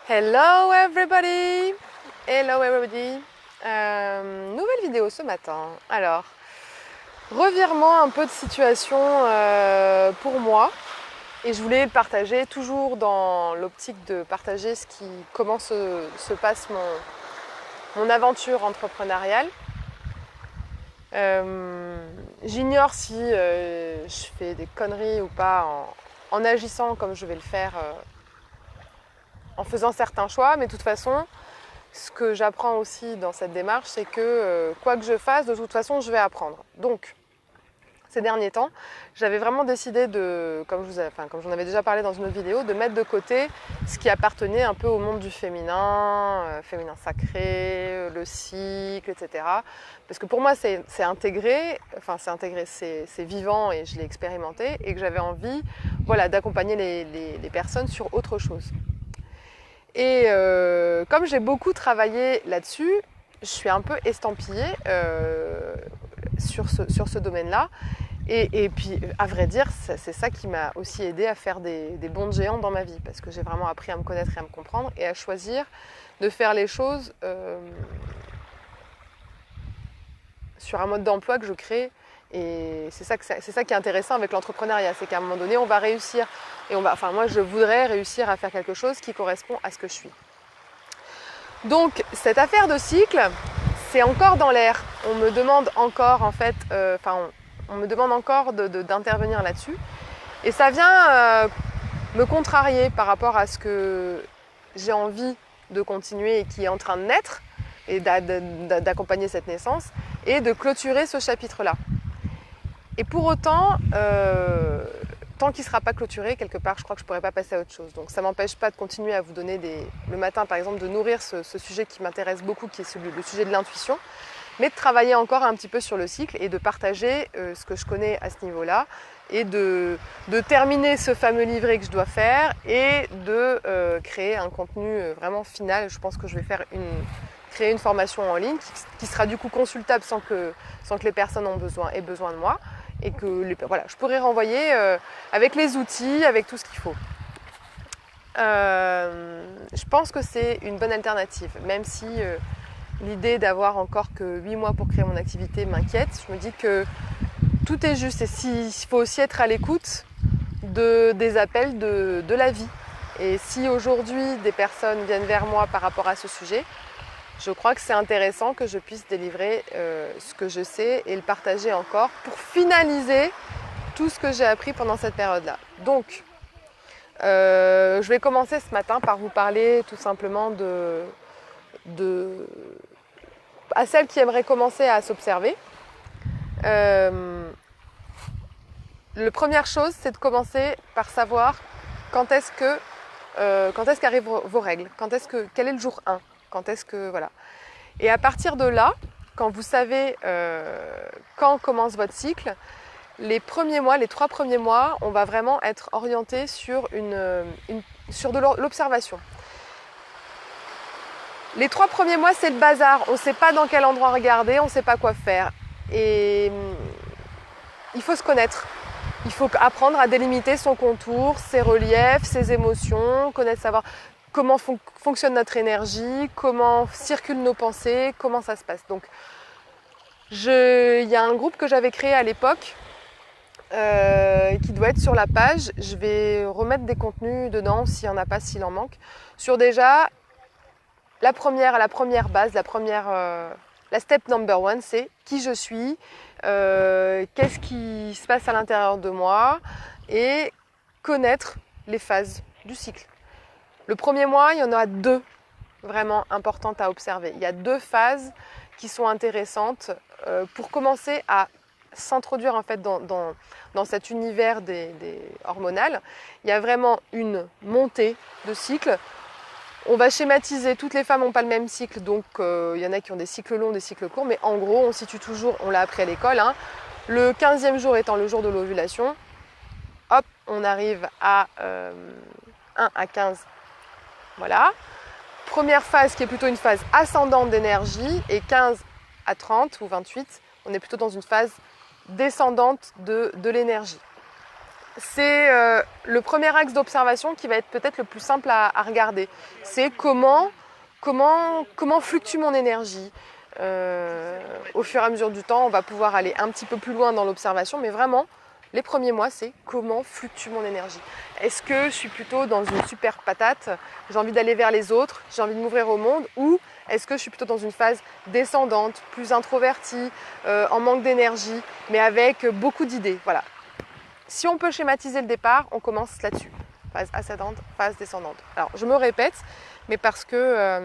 Hello everybody! Hello everybody! Nouvelle vidéo ce matin. Alors, revirement un peu de situation pour moi. Et je voulais partager, toujours dans l'optique de partager comment se passe mon aventure entrepreneuriale. J'ignore si je fais des conneries ou pas en agissant comme je vais le faire en faisant certains choix, mais de toute façon, ce que j'apprends aussi dans cette démarche, c'est que quoi que je fasse, de toute façon, je vais apprendre. Donc, ces derniers temps, j'avais vraiment décidé comme j'en avais déjà parlé dans une autre vidéo, de mettre de côté ce qui appartenait un peu au monde du féminin, féminin sacré, le cycle, etc. Parce que pour moi, c'est intégré, c'est vivant et je l'ai expérimenté, et que j'avais envie, voilà, d'accompagner les personnes sur autre chose. Et comme j'ai beaucoup travaillé là-dessus, je suis un peu estampillée sur ce domaine-là. Et puis, à vrai dire, c'est ça qui m'a aussi aidée à faire des bonds de géants dans ma vie, parce que j'ai vraiment appris à me connaître et à me comprendre, et à choisir de faire les choses sur un mode d'emploi que je crée. Et c'est ça qui est intéressant avec l'entrepreneuriat, c'est qu'à un moment donné, on va réussir. Moi, je voudrais réussir à faire quelque chose qui correspond à ce que je suis. Donc, cette affaire de cycle, c'est encore dans l'air. On me demande encore, en fait, on me demande encore d'intervenir là-dessus. Et ça vient me contrarier par rapport à ce que j'ai envie de continuer et qui est en train de naître, et d'accompagner cette naissance, et de clôturer ce chapitre-là. Et pour autant, tant qu'il ne sera pas clôturé, quelque part, je crois que je ne pourrais pas passer à autre chose. Donc ça ne m'empêche pas de continuer à vous donner le matin, par exemple, de nourrir ce sujet qui m'intéresse beaucoup, qui est le sujet de l'intuition, mais de travailler encore un petit peu sur le cycle et de partager ce que je connais à ce niveau-là, et de terminer ce fameux livret que je dois faire, et de créer un contenu vraiment final. Je pense que je vais créer une formation en ligne qui sera du coup consultable sans que les personnes aient besoin de moi, et que je pourrais renvoyer avec les outils, avec tout ce qu'il faut. Je pense que c'est une bonne alternative, même si l'idée d'avoir encore que 8 mois pour créer mon activité m'inquiète. Je me dis que tout est juste, et il faut aussi être à l'écoute des appels de la vie. Et si aujourd'hui des personnes viennent vers moi par rapport à ce sujet, je crois que c'est intéressant que je puisse délivrer ce que je sais et le partager encore pour finaliser tout ce que j'ai appris pendant cette période-là. Donc, je vais commencer ce matin par vous parler tout simplement à celles qui aimeraient commencer à s'observer. La première chose, c'est de commencer par savoir quand est-ce qu'arrivent vos règles, quel est le jour 1. Voilà. Et à partir de là, quand vous savez quand commence votre cycle, les 3 premiers mois, on va vraiment être orienté sur de l'observation. Les 3 premiers mois, c'est le bazar. On ne sait pas dans quel endroit regarder, on ne sait pas quoi faire. Et il faut se connaître. Il faut apprendre à délimiter son contour, ses reliefs, ses émotions, savoir comment fonctionne notre énergie, comment circulent nos pensées, comment ça se passe. Donc, il y a un groupe que j'avais créé à l'époque qui doit être sur la page. Je vais remettre des contenus dedans s'il n'y en a pas, s'il en manque. Sur déjà, la première base, la step number 1, c'est qui je suis, qu'est-ce qui se passe à l'intérieur de moi, et connaître les phases du cycle. Le premier mois, il y en aura 2 vraiment importantes à observer. Il y a 2 phases qui sont intéressantes pour commencer à s'introduire en fait dans cet univers des hormonal. Il y a vraiment une montée de cycle. On va schématiser, toutes les femmes n'ont pas le même cycle, donc il y en a qui ont des cycles longs, des cycles courts, mais en gros, on situe toujours, on l'a appris à l'école, le 15e jour étant le jour de l'ovulation. Hop, on arrive à 1 à 15. Voilà. Première phase qui est plutôt une phase ascendante d'énergie, et 15 à 30 ou 28, on est plutôt dans une phase descendante de l'énergie. c'est le premier axe d'observation qui va être peut-être le plus simple à regarder. C'est comment fluctue mon énergie. Au fur et à mesure du temps, on va pouvoir aller un petit peu plus loin dans l'observation, mais vraiment, les premiers mois, c'est comment fluctue mon énergie. Est-ce que je suis plutôt dans une super patate, j'ai envie d'aller vers les autres, j'ai envie de m'ouvrir au monde, ou est-ce que je suis plutôt dans une phase descendante, plus introvertie, en manque d'énergie, mais avec beaucoup d'idées. Voilà. Si on peut schématiser le départ, on commence là-dessus. Phase ascendante, phase descendante. Alors, je me répète, mais parce que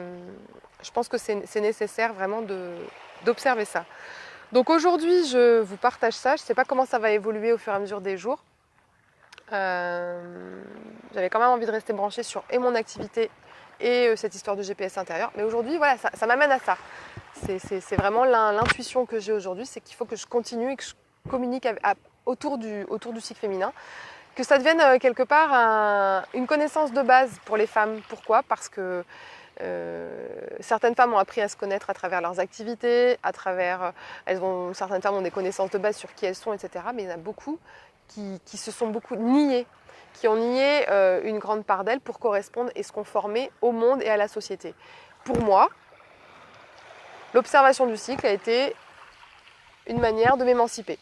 je pense que c'est nécessaire vraiment d'observer ça. Donc aujourd'hui, je vous partage ça. Je ne sais pas comment ça va évoluer au fur et à mesure des jours. J'avais quand même envie de rester branchée sur et mon activité et cette histoire de GPS intérieur. Mais aujourd'hui, voilà, ça m'amène à ça. C'est vraiment l'intuition que j'ai aujourd'hui, c'est qu'il faut que je continue et que je communique autour du cycle féminin. Que ça devienne quelque part une connaissance de base pour les femmes. Pourquoi ? Parce que certaines femmes ont appris à se connaître à travers leurs activités, certaines femmes ont des connaissances de base sur qui elles sont, etc. Mais il y en a beaucoup qui se sont beaucoup niées, qui ont nié une grande part d'elles pour correspondre et se conformer au monde et à la société. Pour moi, l'observation du cycle a été une manière de m'émanciper,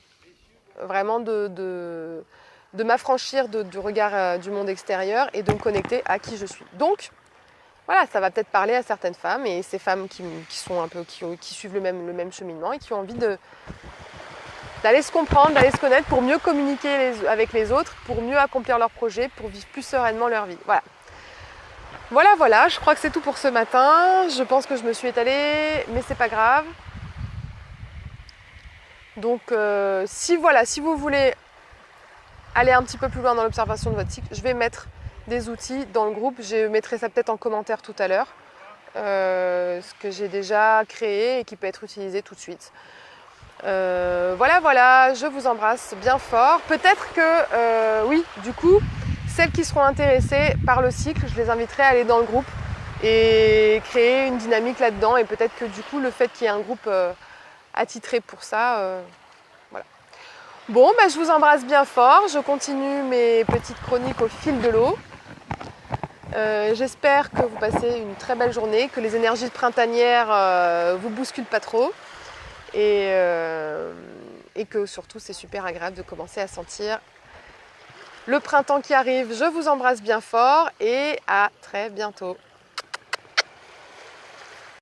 vraiment de m'affranchir du regard du monde extérieur et de me connecter à qui je suis. Donc, voilà, ça va peut-être parler à certaines femmes et ces femmes qui suivent le même cheminement et qui ont envie d'aller se comprendre, d'aller se connaître pour mieux communiquer avec les autres, pour mieux accomplir leurs projets, pour vivre plus sereinement leur vie. Voilà, je crois que c'est tout pour ce matin. Je pense que je me suis étalée, mais c'est pas grave. Donc si vous voulez aller un petit peu plus loin dans l'observation de votre cycle, je vais mettre des outils dans le groupe. Je mettrai ça peut-être en commentaire tout à l'heure, ce que j'ai déjà créé et qui peut être utilisé tout de suite. Voilà, je vous embrasse bien fort. Peut-être que, oui, du coup, celles qui seront intéressées par le cycle, je les inviterai à aller dans le groupe et créer une dynamique là-dedans. Et peut-être que du coup, le fait qu'il y ait un groupe attitré pour ça, voilà. Bon, je vous embrasse bien fort. Je continue mes petites chroniques au fil de l'eau. J'espère que vous passez une très belle journée, que les énergies printanières vous bousculent pas trop. Et que surtout c'est super agréable de commencer à sentir le printemps qui arrive. Je vous embrasse bien fort et à très bientôt.